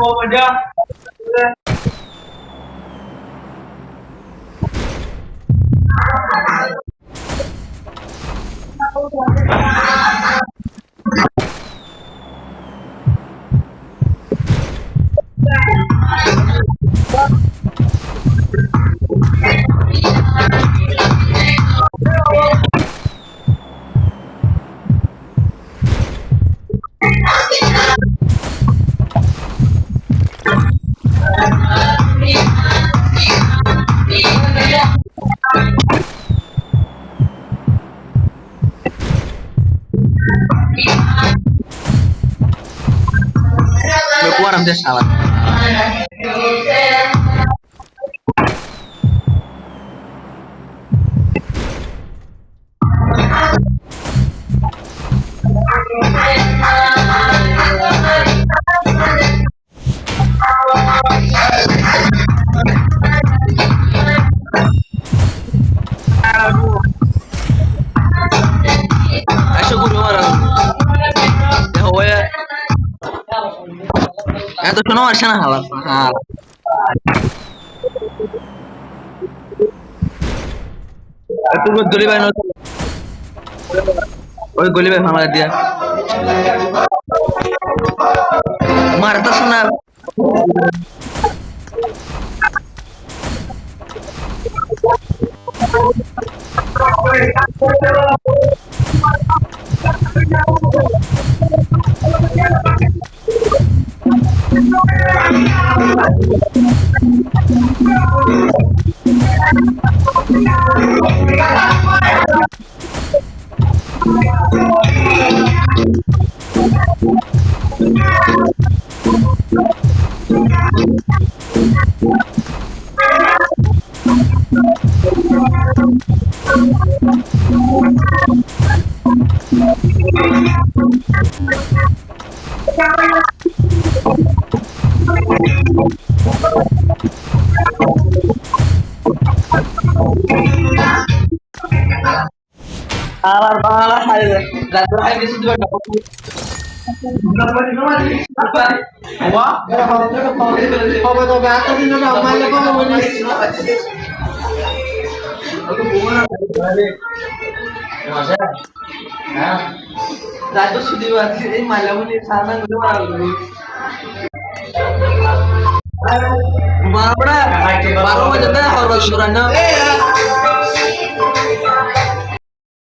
mau aja. Keluar nanti salah. Ayo guru orang. Ya hoe. Eto শোনো আসে না হালা হাল একটু গলি ভাই ওই গলি ভাই হামলা দিয়া মারতা শোনা Alar hari dapat hari di situ ada apa? Wah, apa tuh kata di sana malah kau mau ni? Aku bukan ada. Masa? Nah, dapat sudah buat ini malah ni sana tu malah. Bapak, baru aja dah orang surana.